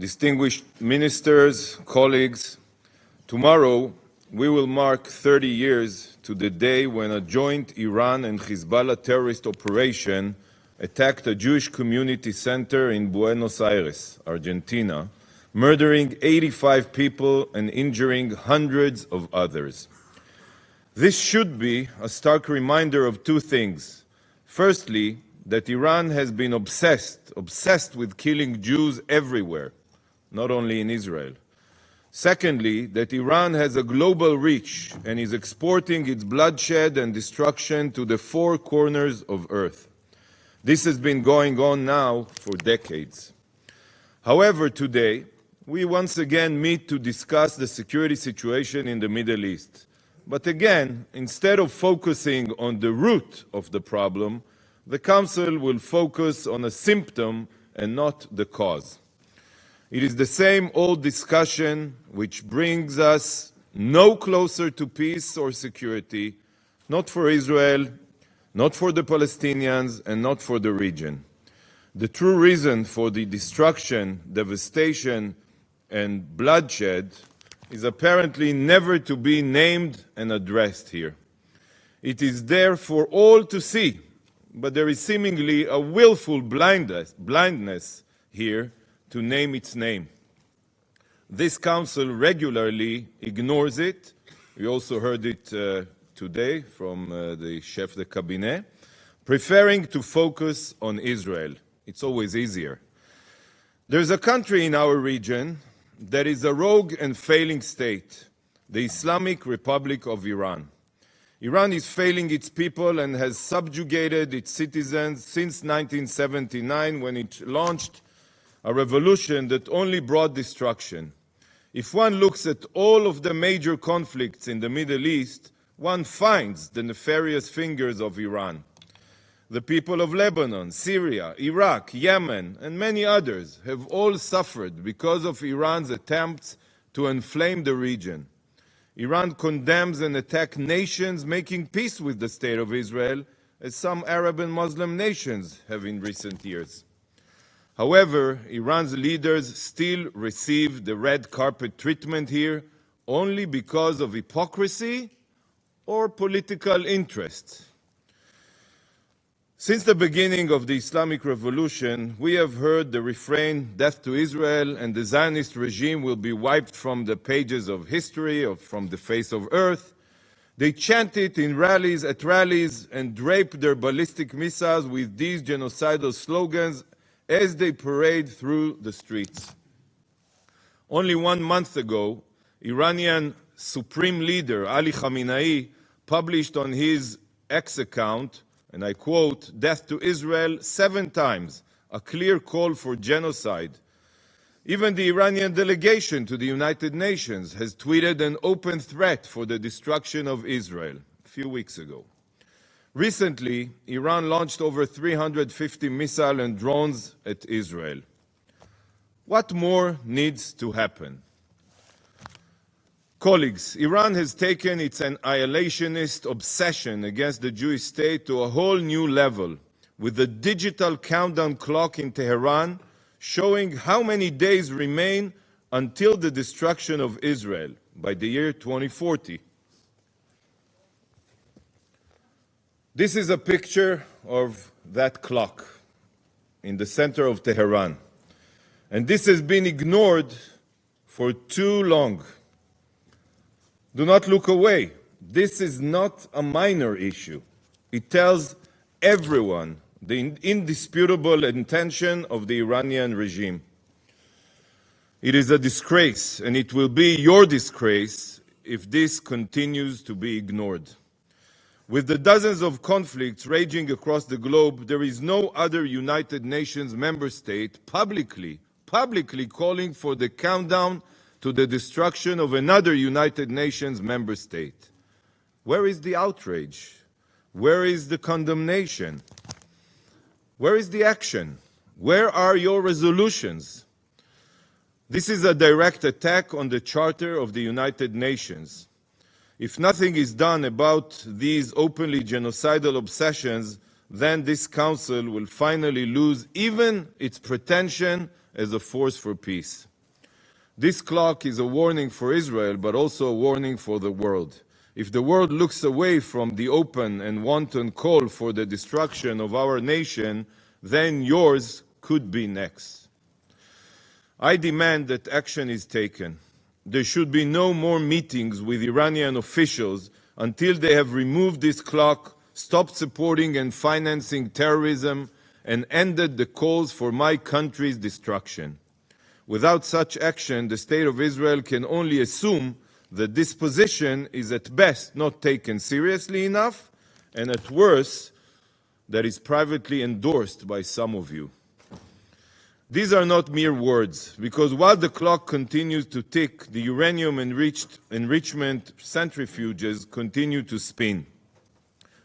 distinguished ministers, colleagues, tomorrow we will mark 30 years to the day when a joint Iran and Hezbollah terrorist operation attacked a Jewish community center in Buenos Aires, Argentina, murdering 85 people and injuring hundreds of others. This should be a stark reminder of two things. Firstly, that Iran has been obsessed with killing Jews everywhere, not only in Israel. Secondly, that Iran has a global reach and is exporting its bloodshed and destruction to the four corners of earth. This has been going on now for decades. However, today, we once again meet to discuss the security situation in the Middle East. But again, instead of focusing on the root of the problem, the Council will focus on a symptom and not the cause. It is the same old discussion which brings us no closer to peace or security, not for Israel, not for the Palestinians, and not for the region. The true reason for the destruction, devastation, and bloodshed is apparently never to be named and addressed here. It is there for all to see, but there is seemingly a willful blindness here to name its name. This Council regularly ignores it. We also heard it today from the chef de cabinet, preferring to focus on Israel. It's always easier. There's a country in our region that is a rogue and failing state, the Islamic Republic of Iran. Iran is failing its people and has subjugated its citizens since 1979, when it launched a revolution that only brought destruction. If one looks at all of the major conflicts in the Middle East, one finds the nefarious fingers of Iran. The people of Lebanon, Syria, Iraq, Yemen, and many others have all suffered because of Iran's attempts to inflame the region. Iran condemns and attacks nations making peace with the State of Israel, as some Arab and Muslim nations have in recent years. However, Iran's leaders still receive the red carpet treatment here only because of hypocrisy or political interest. Since the beginning of the Islamic Revolution, we have heard the refrain, "Death to Israel," and the Zionist regime will be wiped from the pages of history or from the face of earth. They chant it in rallies, and drape their ballistic missiles with these genocidal slogans as they parade through the streets. Only 1 month ago, Iranian Supreme Leader Ali Khamenei published on his X account, and I quote, "Death to Israel 7 times, a clear call for genocide." Even the Iranian delegation to the United Nations has tweeted an open threat for the destruction of Israel a few weeks ago. Recently, Iran launched over 350 missiles and drones at Israel. What more needs to happen? Colleagues, Iran has taken its annihilationist obsession against the Jewish state to a whole new level, with the digital countdown clock in Tehran showing how many days remain until the destruction of Israel by the year 2040. This is a picture of that clock in the center of Tehran, and this has been ignored for too long. Do not look away. This is not a minor issue. It tells everyone the indisputable intention of the Iranian regime. It is a disgrace, and it will be your disgrace if this continues to be ignored. With the dozens of conflicts raging across the globe, there is no other United Nations member state publicly calling for the countdown to the destruction of another United Nations member state. Where is the outrage? Where is the condemnation? Where is the action? Where are your resolutions? This is a direct attack on the Charter of the United Nations. If nothing is done about these openly genocidal obsessions, then this Council will finally lose even its pretension as a force for peace. This clock is a warning for Israel, but also a warning for the world. If the world looks away from the open and wanton call for the destruction of our nation, then yours could be next. I demand that action is taken. There should be no more meetings with Iranian officials until they have removed this clock, stopped supporting and financing terrorism, and ended the calls for my country's destruction. Without such action, the State of Israel can only assume that this position is at best not taken seriously enough, and at worst, that is privately endorsed by some of you. These are not mere words, because while the clock continues to tick, the uranium enrichment centrifuges continue to spin.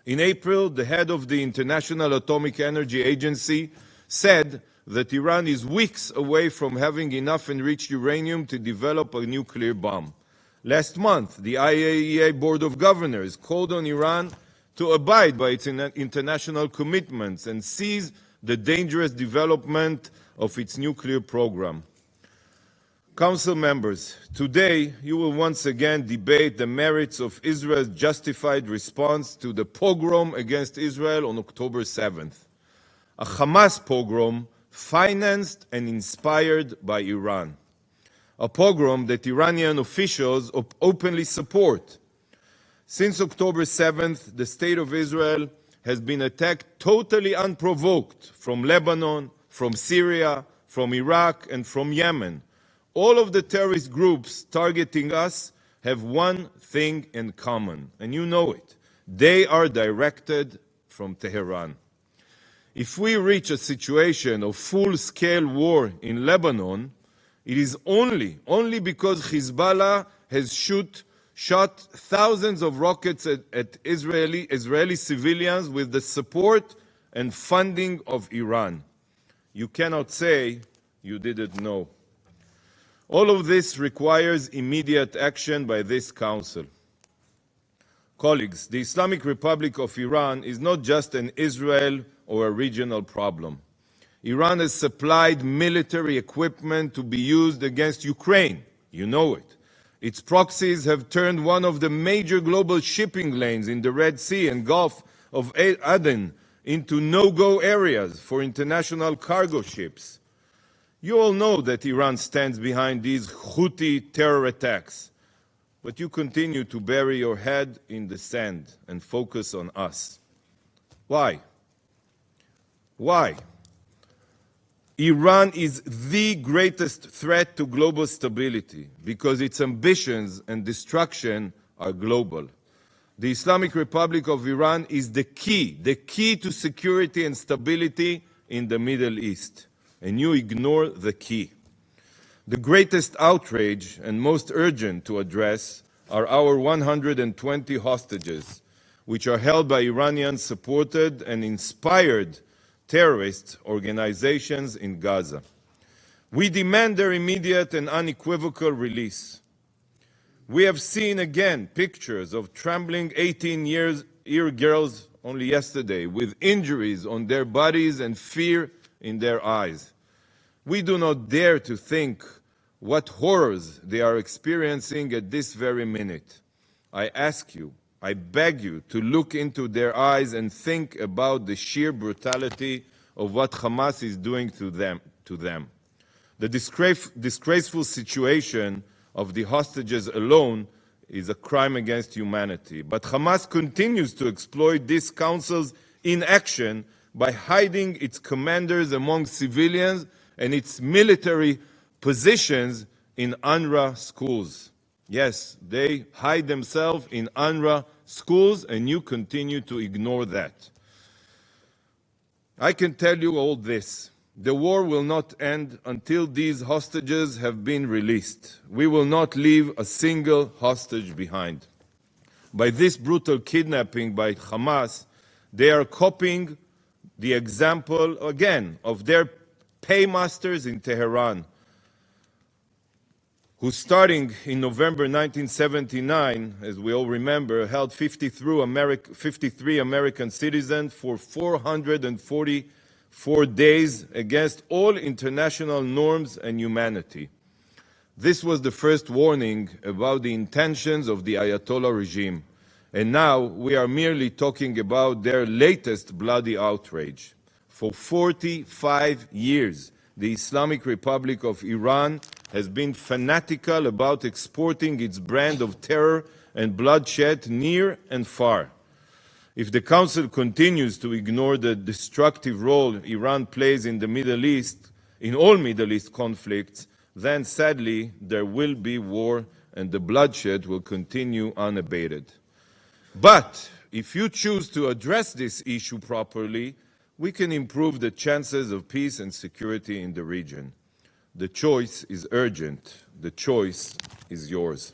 In April, the head of the International Atomic Energy Agency said that Iran is weeks away from having enough enriched uranium to develop a nuclear bomb. Last month, the IAEA Board of Governors called on Iran to abide by its international commitments and seize the dangerous development of its nuclear program. Council members, today you will once again debate the merits of Israel's justified response to the pogrom against Israel on October 7th. A Hamas pogrom financed and inspired by Iran. A pogrom that Iranian officials openly support. Since October 7th, the State of Israel has been attacked totally unprovoked from Lebanon, from Syria, from Iraq, and from Yemen. All of the terrorist groups targeting us have one thing in common, and you know it. They are directed from Tehran. If we reach a situation of full-scale war in Lebanon, it is only because Hezbollah has shot thousands of rockets at Israeli civilians with the support and funding of Iran. You cannot say you didn't know. All of this requires immediate action by this Council. Colleagues, the Islamic Republic of Iran is not just an Israel or a regional problem. Iran has supplied military equipment to be used against Ukraine. You know it. Its proxies have turned one of the major global shipping lanes in the Red Sea and Gulf of Aden into no-go areas for international cargo ships. You all know that Iran stands behind these Houthi terror attacks, but you continue to bury your head in the sand and focus on us. Why? Why? Iran is the greatest threat to global stability because its ambitions and destruction are global. The Islamic Republic of Iran is the key to security and stability in the Middle East, and you ignore the key. The greatest outrage and most urgent to address are our 120 hostages, which are held by Iranian-supported and inspired terrorist organizations in Gaza. We demand their immediate and unequivocal release. We have seen again pictures of trembling 18-year girls only yesterday with injuries on their bodies and fear in their eyes. We do not dare to think what horrors they are experiencing at this very minute. I ask you, I beg you to look into their eyes and think about the sheer brutality of what Hamas is doing to them. The disgraceful situation of the hostages alone is a crime against humanity. But Hamas continues to exploit this council's inaction by hiding its commanders among civilians and its military positions in UNRWA schools. Yes, they hide themselves in UNRWA schools, and you continue to ignore that. I can tell you all this. The war will not end until these hostages have been released. We will not leave a single hostage behind. By this brutal kidnapping by Hamas, they are copying the example, again, of their paymasters in Tehran, who starting in November 1979, as we all remember, held 53 American citizens for 444 days against all international norms and humanity. This was the first warning about the intentions of the Ayatollah regime, and now we are merely talking about their latest bloody outrage. For 45 years, the Islamic Republic of Iran has been fanatical about exporting its brand of terror and bloodshed near and far. If the Council continues to ignore the destructive role Iran plays in the Middle East, in all Middle East conflicts, then sadly there will be war and the bloodshed will continue unabated. But if you choose to address this issue properly, we can improve the chances of peace and security in the region. The choice is urgent. The choice is yours.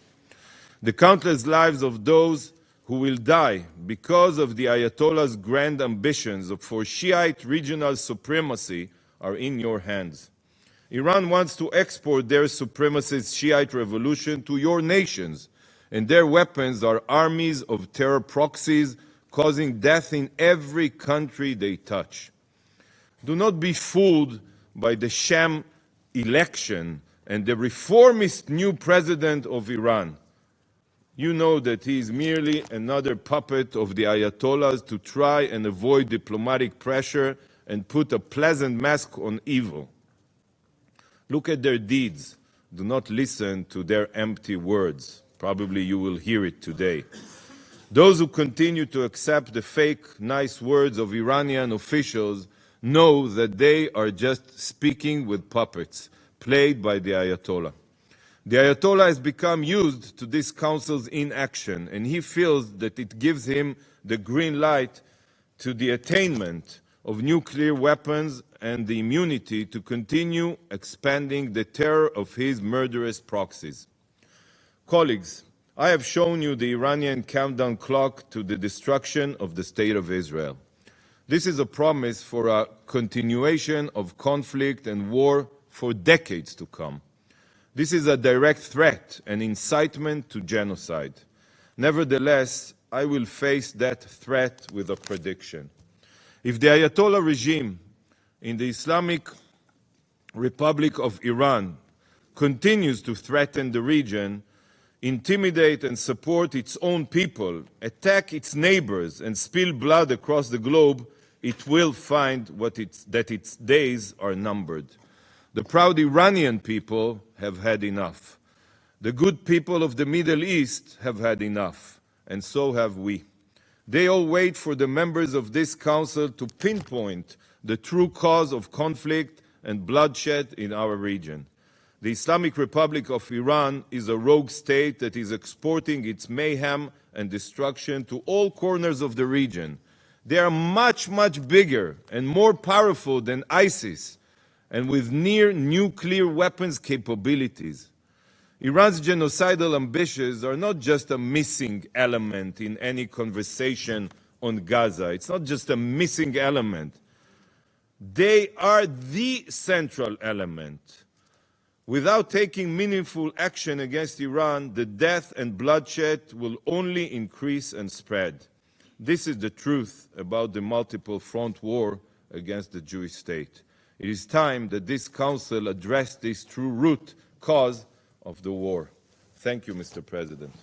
The countless lives of those who will die because of the Ayatollah's grand ambitions for Shiite regional supremacy are in your hands. Iran wants to export their supremacist Shiite revolution to your nations, and their weapons are armies of terror proxies causing death in every country they touch. Do not be fooled by the sham election and the reformist new president of Iran. You know that he is merely another puppet of the Ayatollahs to try and avoid diplomatic pressure and put a pleasant mask on evil. Look at their deeds. Do not listen to their empty words. Probably you will hear it today. Those who continue to accept the fake, nice words of Iranian officials know that they are just speaking with puppets played by the Ayatollah. The Ayatollah has become used to this council's inaction, and he feels that it gives him the green light to the attainment of nuclear weapons and the immunity to continue expanding the terror of his murderous proxies. Colleagues, I have shown you the Iranian countdown clock to the destruction of the State of Israel. This is a promise for a continuation of conflict and war for decades to come. This is a direct threat and incitement to genocide. Nevertheless, I will face that threat with a prediction. If the Ayatollah regime in the Islamic Republic of Iran continues to threaten the region, intimidate and support its own people, attack its neighbors, and spill blood across the globe, it will find that its days are numbered. The proud Iranian people have had enough. The good people of the Middle East have had enough, and so have we. They all wait for the members of this council to pinpoint the true cause of conflict and bloodshed in our region. The Islamic Republic of Iran is a rogue state that is exporting its mayhem and destruction to all corners of the region. They are much, much bigger and more powerful than ISIS, and with near nuclear weapons capabilities. Iran's genocidal ambitions are not just a missing element in any conversation on Gaza. It's not just a missing element. They are the central element. Without taking meaningful action against Iran, the death and bloodshed will only increase and spread. This is the truth about the multiple front war against the Jewish state. It is time that this council address this true root cause of the war. Thank you, Mr. President.